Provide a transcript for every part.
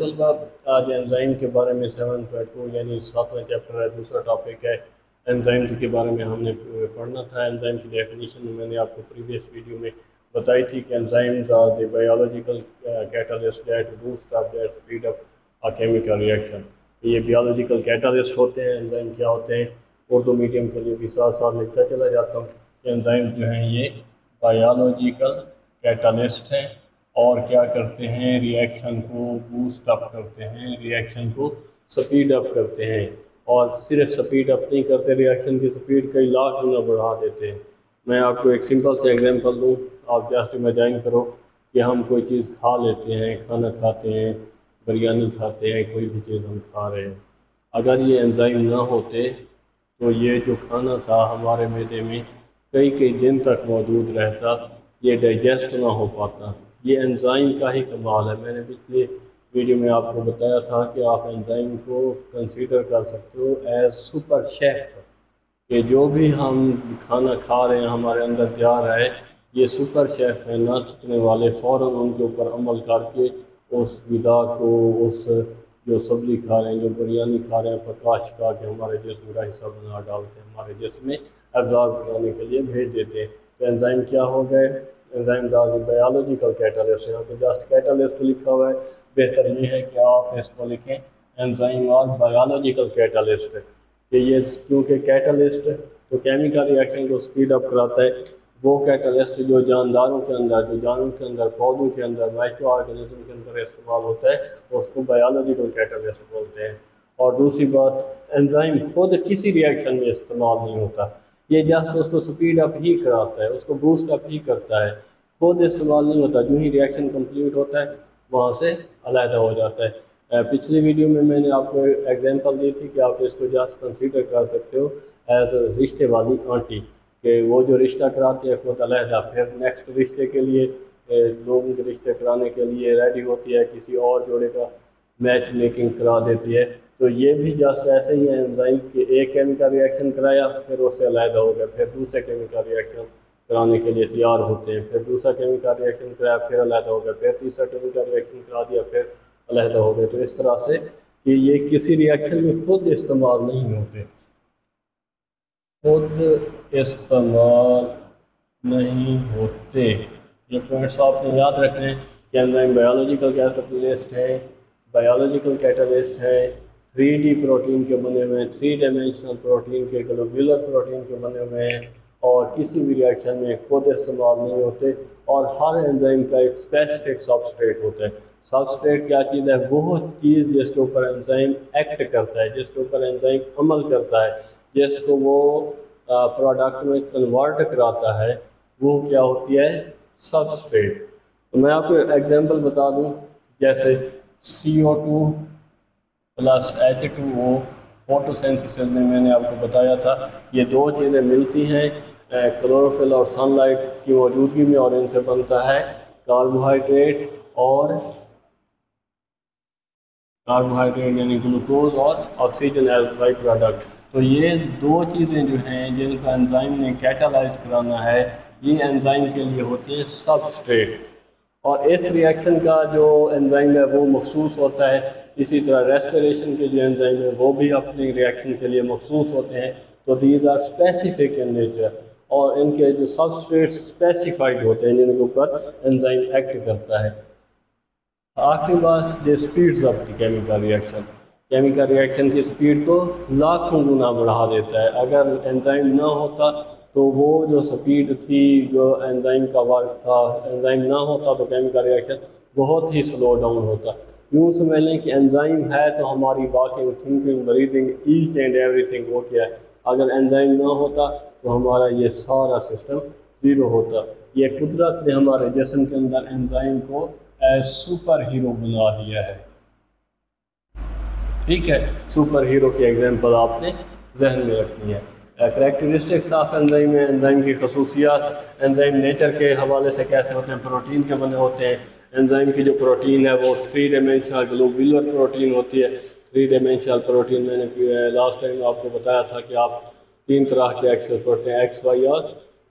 तलबा, आज एंजाइम के बारे में 7.2 यानी 7वां चैप्टर है, दूसरा टॉपिक है एंजाइम के बारे में हमने पढ़ना था। एंजाइम की डेफिनेशन मैंने आपको प्रीवियस वीडियो में बताई थी कि enzymes are the biological catalyst that boost up that speed up a chemical reaction. ये बायोलॉजिकल कैटलिस्ट होते हैं। एंजाइम क्या होते हैं, उर्दू मीडियम के लिए भी साथ साथ लिखता चला जाता हूँ कि एंजाइम जो हैं ये बायोलॉजिकल कैटलिस्ट हैं और क्या करते हैं, रिएक्शन को बूस्ट अप करते हैं, रिएक्शन को स्पीड अप करते हैं। और सिर्फ स्पीड अप नहीं करते, रिएक्शन की स्पीड कई लाख गुना बढ़ा देते हैं। मैं आपको एक सिंपल सा एग्जांपल दूं, आप जस्ट इमेजिन करो कि हम कोई चीज़ खा लेते हैं, खाना खाते हैं, बिरयानी खाते हैं, कोई भी चीज़ हम खा रहे हैं। अगर ये एंजाइम ना होते तो ये जो खाना था हमारे मैदे में कई कई दिन तक मौजूद रहता, ये डाइजेस्ट ना हो पाता। ये एंजाइम का ही कमाल है। मैंने पिछले वीडियो में आपको बताया था कि आप एंजाइम को कंसीडर कर सकते हो एज सुपर शेफ, कि जो भी हम खाना खा रहे हैं हमारे अंदर जा रहा है, ये सुपर शेफ है ना थकने वाले, फ़ौरन उनके ऊपर अमल करके उस ग़िज़ा को, उस जो सब्ज़ी खा रहे हैं, जो बिरयानी खा रहे हैं, प्रकाश का के हमारे जिस्म का हिस्सा बना डालते हैं, हमारे जिस्म में एब्जॉर्ब कराने के लिए भेज देते हैं। तो एंजाइम क्या हो गए, एंजाइम बायोलॉजिकल कैटलिस्ट। यहाँ पे जस्ट कैटलिस्ट लिखा हुआ है, बेहतर ये है कि आप इसको लिखें एंजाइम और बायोलॉजिकल कैटलिस्ट, कि ये क्योंकि कैटलिस्ट तो केमिकल रिएक्शन को स्पीड अप कराता है, वो कैटलिस्ट जो जानदारों के अंदर, जो जानवरों के अंदर, पौधों के अंदर, माइक्रो ऑर्गेनिज्म के अंदर इस्तेमाल होता है, उसको बायोलॉजिकल कैटलिस्ट बोलते हैं। और दूसरी बात, एंजाइम खुद किसी रिएक्शन में इस्तेमाल नहीं होता, ये जस्ट उसको स्पीड अप ही कराता है, उसको बूस्ट अप ही करता है, खुद इस्तेमाल नहीं होता। जो ही रिएक्शन कंप्लीट होता है वहाँ से अलहदा हो जाता है। पिछली वीडियो में मैंने आपको एग्जांपल दी थी कि आप इसको जस्ट कंसीडर कर सकते हो एज रिश्ते वाली आंटी, कि वो जो रिश्ता कराती है खुद अलहदा, फिर नेक्स्ट रिश्ते के लिए लोगों के रिश्ते कराने के लिए रेडी होती है, किसी और जोड़े का मैच मेकिंग करा देती है। तो ये भी जस्ट ऐसे ही है, एंजाइम के एक केमिकल रिएक्शन कराया, फिर उससे अलहदा हो गया, फिर दूसरे केमिकल रिएक्शन कराने के लिए तैयार होते हैं, फिर दूसरा केमिकल रिएक्शन कराया, फिर अलहदा हो गया, फिर तीसरा केमिकल रिएक्शन करा दिया, फिर अलहदा हो गए। तो इस तरह से कि ये किसी रिएक्शन में खुद इस्तेमाल नहीं होते, खुद इस्तेमाल नहीं होते। ये पॉइंट्स आपने याद रखने हैं कि एंजाइम बायोलॉजिकल कैटलिस्ट है, बायोलॉजिकल कैटलिस्ट है, 3D प्रोटीन के बने हुए हैं, 3 डायमेंशनल प्रोटीन के, ग्लोब्यूलर प्रोटीन के बने हुए हैं, और किसी भी रिएक्शन में खुद इस्तेमाल नहीं होते। और हर एंजाइम का एक स्पेसिफिक सबस्ट्रेट होता है। सबस्ट्रेट क्या चीज़ है, वो चीज़ जिसके ऊपर एंजाइम एक्ट करता है, जिसके ऊपर एंजाइम अमल करता है, जिसको वो प्रोडक्ट में कन्वर्ट कराता है, वो क्या होती है, सबस्ट्रेट। तो मैं आपको एग्जांपल बता दूं, जैसे CO2 प्लस H2O फोटोसिंथेसिस में मैंने आपको बताया था, ये दो चीज़ें मिलती हैं क्लोरोफिल और सनलाइट की मौजूदगी में, और इनसे बनता है कार्बोहाइड्रेट यानी ग्लूकोज और ऑक्सीजन एज बाई प्रोडक्ट। तो ये दो चीज़ें जो हैं जिनका एंजाइम ने कैटालाइज कराना है, ये एंजाइम के लिए होते हैं सबस्ट्रेट। और इस रिएक्शन का जो एंजाइम है वो मखसूस होता है। इसी तरह रेस्पिरेशन के जो एंजाइम है वो भी अपनी रिएक्शन के लिए मखसूस होते हैं। तो these are specific in nature, और इनके जो सबस्ट्रेट स्पेसिफाइड होते हैं जिनके ऊपर एंजाइम एक्ट करता है। आखिरी बात, जो speeds of the chemical reaction, chemical reaction की स्पीड को लाखों गुना बढ़ा देता है। अगर एंजाइम ना होता तो वो जो स्पीड थी, जो एंजाइम का वर्क था, एंजाइम ना होता तो केमिकल रिएक्शन बहुत ही स्लो डाउन होता। यूँ समझ लें कि एंजाइम है तो हमारी walking, thinking, breathing, each and everything वो क्या है। अगर एंजाइम ना होता तो हमारा ये सारा सिस्टम ज़ीरो होता। ये कुदरत ने हमारे जिस्म के अंदर एंजाइम को एज सुपर हीरो बना दिया है। ठीक है, सुपर हीरो की एग्जांपल आपने जहन में रखनी है। करैक्टरिस्टिक्स ऑफ एंजाइम है, एंजाइम की खसूसियात, एंजाइम नेचर के हवाले से कैसे होते हैं, प्रोटीन के बने होते हैं। एंजाइम की जो प्रोटीन है वो 3 डायमेंशनल ग्लोब्यूलर प्रोटीन होती है। 3 डायमेंशनल प्रोटीन मैंने लास्ट टाइम आपको बताया था कि आप 3 तरह के एक्सेस पढ़ते हैं, एक्स, वाई और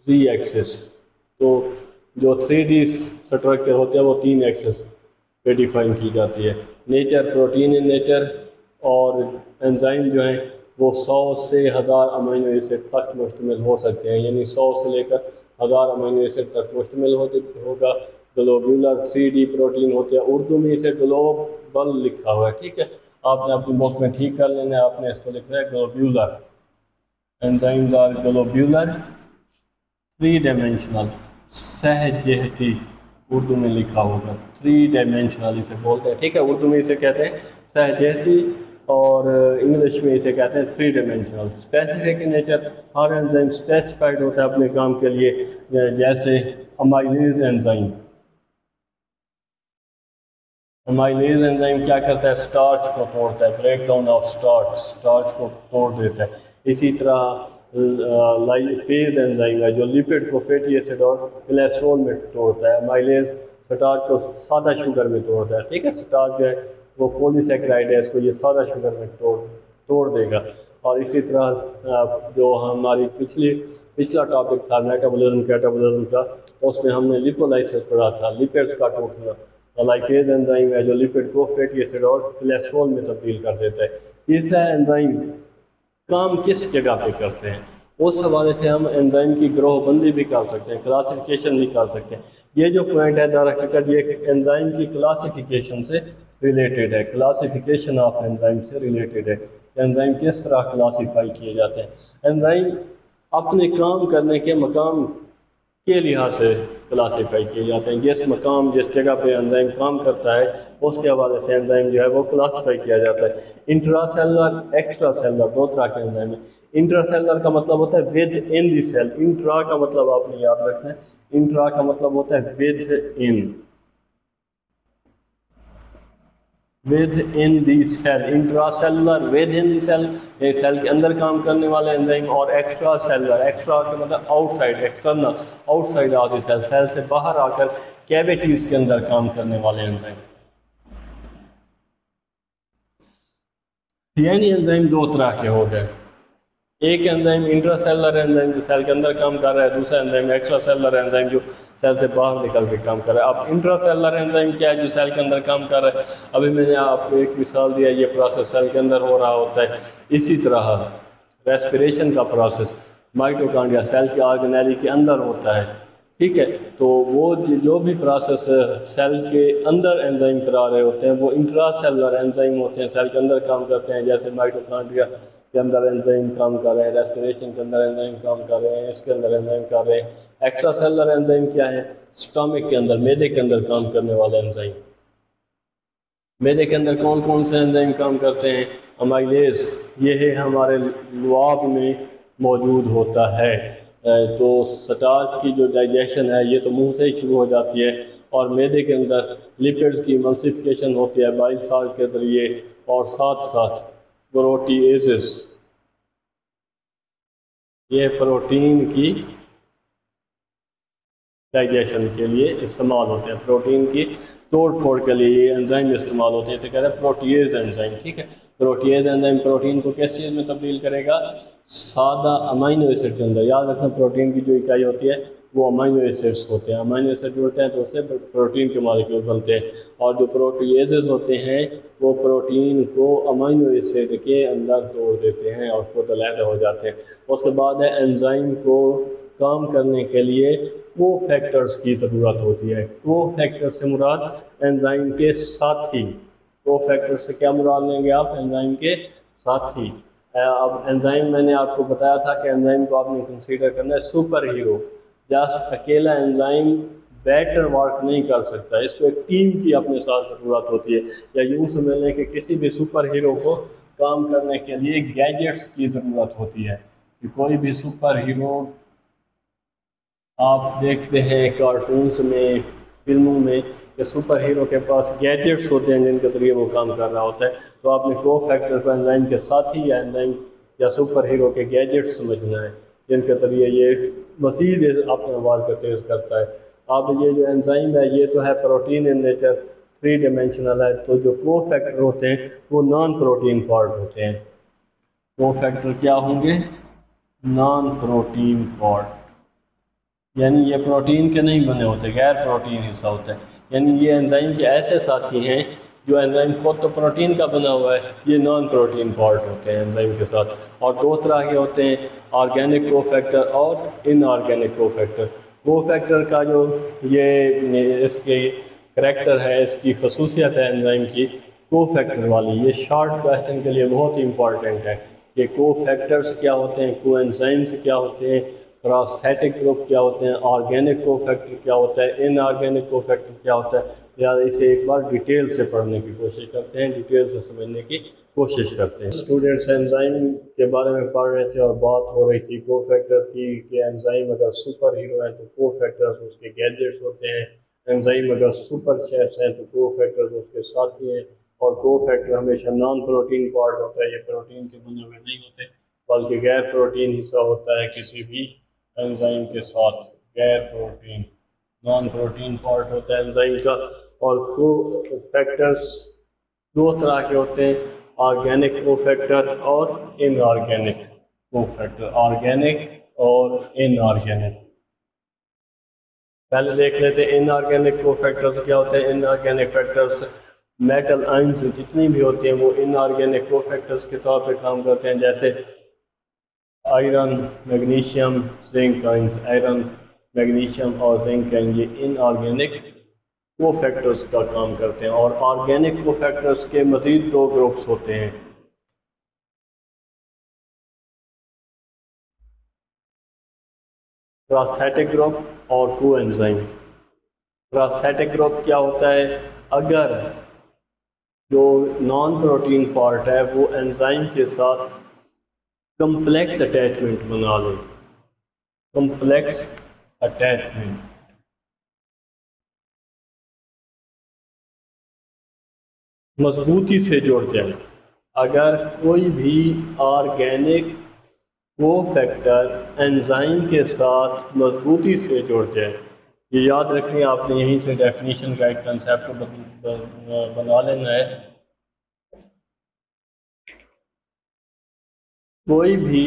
Z एक्सेस। तो जो 3D स्ट्रक्चर होते हैं वो 3 एक्सेस पे डिफाइन की जाती है। नेचर, प्रोटीन इन नेचर, और एंजाइम जो हैं वो 100 से 1000 अमीनो एसिड तक मुश्तमिल हो सकते हैं, यानी 100 से लेकर 1000 अमीनो एसिड तक मुश्तमिल होगा। ग्लोब्यूलर 3D प्रोटीन होते हैं, उर्दू में इसे ग्लोबल लिखा हुआ है, ठीक है, आपने अपनी बुक में ठीक कर लेना है, आपने इसको लिखना है globular. Enzymes are globular 3 dimensional, सहजहती उर्दू में लिखा होगा, 3 डायमेंशनल इसे बोलते हैं, ठीक है, उर्दू में इसे कहते हैं सहजहती और इंग्लिश में इसे कहते हैं 3 dimensional. Specific in nature, her enzyme specified होता है अपने काम के लिए, जैसे अमाइलेज एंजाइम। अमाइलेज एंजाइम क्या करता है, स्टार्च को तोड़ता है, ब्रेक डाउन ऑफ स्टार्च को तोड़ देता है। इसी तरह लाइपेज एंजाइम है जो लिपिड को फैटी एसिड और कोलेस्ट्रॉल में तोड़ता है। अमाइलेज स्टार्च को सादा शुगर में तोड़ता है, ठीक है, स्टार्च जो है वो पॉलीसैकेराइड है, इसको ये सादा शुगर में तोड़ देगा। और इसी तरह जो हमारी पिछला टॉपिक था मेटाबॉलिज्म कैटाबॉलिज्म का, उसमें हमने लिपोलाइसिस पढ़ा था, लिपिड्स का टूटना। लाइपेज एंजाइम है जो लिपिड को फैटी एसिड और कोलेस्ट्रॉल में तब्दील कर देता है। तीसरा एंजाइम काम किस जगह पे करते हैं, उस हवाले से हम एंजाइम की ग्रोहबंदी भी कर सकते हैं, क्लासिफिकेशन भी कर सकते हैं। ये जो पॉइंट है दरहकीकत ये एंजाइम की क्लासिफिकेशन से रिलेटेड है, क्लासिफिकेशन ऑफ एंजाइम से रिलेटेड है। एंजाइम किस तरह क्लासीफाई किए जाते हैं। एंजाइम अपने काम करने के मकाम के लिहाज से क्लासीफाई किए जाते हैं, जिस मकाम जिस जगह पे एंजाइम काम करता है उसके हवाले से एंजाइम जो है वो क्लासीफाई किया जाता है। इंट्रासेलुलर एक्स्ट्रा सेलुलर दो तरह के एंजाइम है। इंट्रासेलुलर का मतलब होता है within the cell, intra का मतलब आपने याद रखना है, इंट्रा का मतलब होता है within the cell. Intracellular within the cell, cell के अंदर काम करने वाले एंजाइम, और एक्स्ट्रा सेलुलर, एक्स्ट्रा का मतलब outside, external, outside of the cell, cell से बाहर आकर कैविटीज के अंदर काम करने वाले एंजाइम। यानी एंजाइम दो तरह के हो गए, एक एंजाइम इंट्रासेलुलर एंजाइम जो सेल के अंदर काम कर रहा है, दूसरा एंजाइम एक्स्ट्रा सेलुलर एंजाइम जो सेल से बाहर निकल के काम कर रहा है। अब इंट्रासेलुलर एंजाइम क्या है, जो सेल के अंदर काम कर रहा है। अभी मैंने आपको एक मिसाल दिया, ये प्रोसेस सेल के अंदर हो रहा होता है। इसी तरह रेस्पिरेशन का प्रोसेस माइटोकॉन्ड्रिया सेल के ऑर्गेनेली के अंदर होता है, ठीक है। तो वो जो भी प्रोसेस सेल के अंदर एंजाइम करा रहे होते हैं वो इंट्रासेलुलर एंजाइम होते हैं, सेल के अंदर काम करते हैं। जैसे माइटोकॉन्ड्रिया के अंदर एंजाइम काम कर रहे हैं, रेस्पिरेशन के अंदर एंजाइम काम कर रहे हैं, इसके अंदर एंजाइम कर रहे हैं। एक्स्ट्रा सेलुलर एंजाइम क्या है, स्टमक के अंदर, मैदे के अंदर काम करने वाले एंजाइम। मैदे के अंदर कौन कौन से एंजाइम काम करते हैं, अमाइलेज, ये है हमारे लुआब में मौजूद होता है। तो स्टार्च की जो डाइजेशन है ये तो मुंह से ही शुरू हो जाती है, और मैदे के अंदर लिपिड्स की एमल्सिफिकेशन होती है बाइल साल्ट के ज़रिए, और साथ साथ प्रोटीएजेस, ये प्रोटीन की डाइजेशन के लिए इस्तेमाल होते हैं, प्रोटीन की तोड़ फोड़ के लिए ये एंजाइम इस्तेमाल होते हैं, इसे कहते हैं प्रोटीएज एंजाइम, ठीक है। प्रोटीएज एंजाइम प्रोटीन को किस चीज़ में तब्दील करेगा, सादा अमीनो एसिड के अंदर। याद रखना प्रोटीन की जो इकाई होती है वो अमीनो एसिड्स होते हैं, अमीनो एसिड जुड़ते हैं तो उससे प्रोटीन के मॉलिक्यूल बनते हैं। और जो प्रोटीएजेस होते हैं वो प्रोटीन को अमीनो एसिड के अंदर तोड़ देते हैं और खुद अलग हो जाते हैं। उसके बाद है एंजाइम को काम करने के लिए को फैक्टर्स की ज़रूरत होती है। को फैक्टर से मुराद एंजाइम के साथी, को फैक्टर से क्या मुराद लेंगे आप, एंजाइम के साथी। अब एंजाइम मैंने आपको बताया था कि एंजाइम को आपने कंसीडर करना है सुपर हीरो। जस्ट अकेला एंजाइम बेटर वर्क नहीं कर सकता, इसको एक टीम की अपने साथ ज़रूरत होती है। या यूँ समझ लें कि किसी भी सुपर हीरो को काम करने के लिए गैजेट्स की ज़रूरत होती है। कि कोई भी सुपर हीरो आप देखते हैं कार्टून्स में, फिल्मों में, कि सुपर हीरो के पास गैजेट्स होते हैं जिनके ज़रिए वो काम कर रहा होता है। तो आपने को फैक्टर को एंजाइम के साथी या एंजाइम या सुपर हीरो के गैजेट्स समझना है जिनके ज़रिए ये मज़ीद अपना वर्क तेज़ करता है। अब ये जो एंजाइम है ये तो है प्रोटीन इन नेचर, 3 डायमेंशनल है। तो जो को फैक्टर होते हैं वो नॉन प्रोटीन पार्ट होते हैं। को फैक्टर क्या होंगे, नॉन प्रोटीन पार्ट, यानी ये प्रोटीन के नहीं बने होते, गैर प्रोटीन हिस्सा होता है। यानी ये एंजाइम के ऐसे साथी हैं जो एंजाइम खुद तो प्रोटीन का बना हुआ है, ये नॉन प्रोटीन पार्ट होते हैं एंजाइम के साथ। और दो तरह के होते हैं, ऑर्गेनिक कोफैक्टर और इनऑर्गेनिक कोफैक्टर। कोफैक्टर का जो ये इसके करैक्टर है, इसकी खसूसियत है एंजाइम की कोफैक्टर वाली, ये शॉर्ट क्वेश्चन के लिए बहुत ही इंपॉर्टेंट है कि कोफैक्टर्स क्या होते हैं, कोएंजाइम्स क्या होते हैं, प्रोस्थेटिक ग्रुप क्या होते हैं, ऑर्गेनिक कोफैक्टर क्या होता है, इनऑर्गेनिक कोफैक्टर क्या होता है। या इसे एक बार डिटेल से पढ़ने की कोशिश करते हैं, डिटेल से समझने की कोशिश करते हैं। स्टूडेंट्स एंजाइम के बारे में पढ़ रहे थे और बात हो रही थी कोफैक्टर की कि एंजाइम अगर सुपर हीरो है तो कोफैक्टर्स उसके गैजेट्स होते हैं, एंजाइम अगर सुपर शेफ्स हैं तो कोफैक्टर्स उसके साथी हैं। और कोफैक्टर हमेशा नॉन प्रोटीन पार्ट होता है, ये प्रोटीन के बने हुए नहीं होते बल्कि गैर प्रोटीन हिस्सा होता है किसी भी एंजाइम के साथ। गैर प्रोटीन नॉन प्रोटीन पार्ट होता है एंजाइम का। और कोफैक्टर्स दो तरह के होते हैं, ऑर्गेनिक कोफैक्टर और इनऑर्गेनिक कोफैक्टर। ऑर्गेनिक और इनऑर्गेनिक पहले देख लेते हैं इनऑर्गेनिक कोफैक्टर्स क्या होते हैं। इनऑर्गेनिक फैक्टर्स मेटल आयंस जितनी भी होती हैं वो इनऑर्गेनिक कोफैक्टर्स के तौर पे काम करते हैं, जैसे iron, magnesium, zinc ions. Iron, magnesium और जिंक आयन ये इनऑर्गेनिक कोफैक्टर्स का काम करते हैं। और ऑर्गेनिक कोफैक्टर्स के मजीद दो ग्रुप्स होते हैं, प्रोस्थेटिक ग्रुप और कोएंजाइम। प्रोस्थेटिक ग्रुप क्या होता है, अगर जो नॉन प्रोटीन पार्ट है वो एंजाइम के साथ कम्प्लेक्स अटैचमेंट बना ले, कम्प्लेक्स अटैचमेंट, मजबूती से जुड़ जाए। अगर कोई भी ऑर्गेनिक कोफैक्टर एंजाइम के साथ मजबूती से जुड़ जाए, ये याद रखें आपने, यहीं से डेफिनेशन का एक कंसेप्ट बना लेना है। कोई भी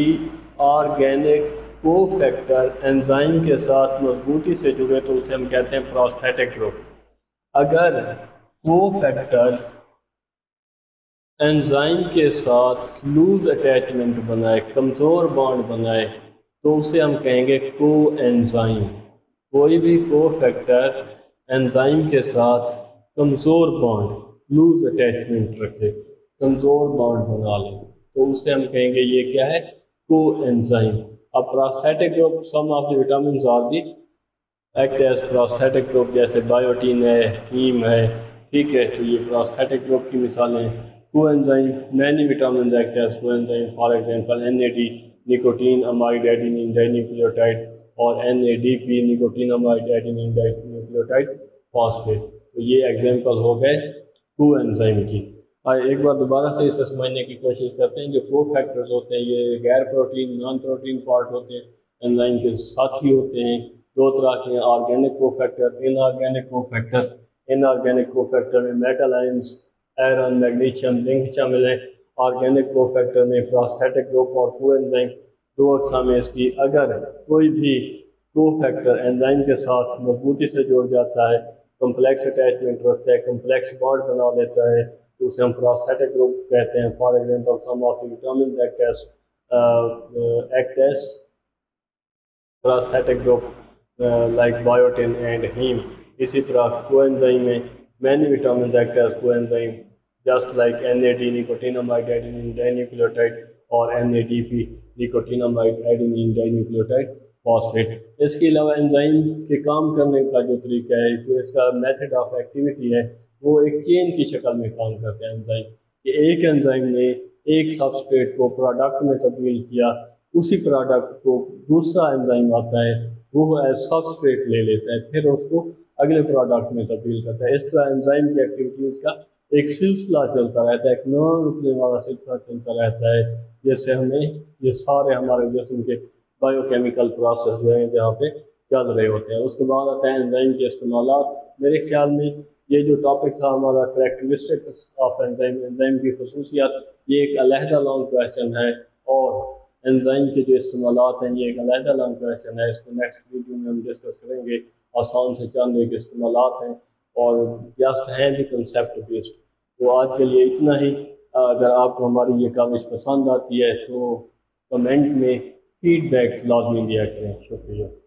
ऑर्गेनिक कोफैक्टर एंजाइम के साथ मजबूती से जुड़े तो उसे हम कहते हैं प्रोस्थेटिक ग्रुप। अगर कोफैक्टर एंजाइम के साथ लूज अटैचमेंट बनाए, कमज़ोर बॉन्ड बनाए, तो उसे हम कहेंगे को एंजाइम। कोई भी कोफैक्टर एंजाइम के साथ कमज़ोर बॉन्ड, लूज अटैचमेंट रखे, कमज़ोर बॉन्ड बना ले, तो उसे हम कहेंगे ये क्या है, को एंजाइम। अब prosthetic group, some of the vitamin are the act as prosthetic group, जैसे बायोटीन है, हीम है, ठीक है, तो ये प्रोस्थेटिक ग्रुप की मिसालें हैं। Coenzyme, many vitamin act as coenzyme, for example NAD nicotine amide adenine dinucleotide और NADP nicotine amide adenine dinucleotide phosphate. तो ये एग्जांपल हो गए कोएंजाइम की। एक बार दोबारा से इसे समझने की कोशिश करते हैं। जो कोफैक्टर्स होते हैं ये गैर प्रोटीन, नॉन प्रोटीन पार्ट होते हैं, एंजाइम के साथी होते हैं। दो तरह के, organic cofactor, inorganic cofactor. Inorganic cofactor में metal ions, iron, magnesium, zinc शामिल है। ऑर्गेनिक कोफैक्टर में प्रोस्थेटिक ग्रुप और कोएंजाइम, दो अक़साम है इसकी। अगर कोई भी कोफैक्टर एंजाइम के साथ मजबूती से जुड़ जाता है, कम्प्लेक्स अटैचमेंट रखता है, कम्प्लेक्स बॉन्ड बना लेता है, तो उसे हम प्रोस्थेटिक ग्रुप कहते हैं। For example some of the vitamin act as prosthetic group like biotin and haem. इसी तरह कोएंजाइम में many vitamin act as coenzyme just like NAD nicotinamide adenine dinucleotide और NADP nicotinamide adenine dinucleotide phosphate. इसके अलावा enzyme के काम करने का जो तरीका है, जो इसका मेथड ऑफ एक्टिविटी है, वो एक चेन की शक्ल में काम करते हैं एंजाइम। कि एक एंजाइम ने एक सबस्ट्रेट को प्रोडक्ट में तब्दील किया, उसी प्रोडक्ट को दूसरा एंजाइम आता है, वो एज सबस्ट्रेट ले लेता है, फिर उसको अगले प्रोडक्ट में तब्दील करता है। इस तरह एंजाइम की एक्टिविटीज़ का एक सिलसिला चलता रहता है, एक न रुकने वाला सिलसिला चलता रहता है, जैसे हमें ये सारे हमारे जिस्म के बायोकेमिकल प्रोसेस जो हैं जहाँ पे चल रहे होते हैं। उसके बाद आता है एंजाइम के इस्तेमालात। मेरे ख्याल में ये जो टॉपिक था हमारा करैक्टरिस्टिक्स ऑफ एंजाइम, एंजाइम की खसूसियात, ये एक अलहदा लॉन्ग क्वेश्चन है। और एंजाइम के जो इस्तेमालात हैं ये एक अलहदा लॉन्ग क्वेश्चन है, इसको नेक्स्ट वीडियो में हम डिस्कस करेंगे। आसान से चंद एक इस्तेमालात हैं और जस्ट हैं भी कंसेप्ट बेस्ड। तो आज के लिए इतना ही। अगर आपको हमारी ये काविश पसंद आती है तो कमेंट में फीडबैक लाजमी दिया करें। शुक्रिया।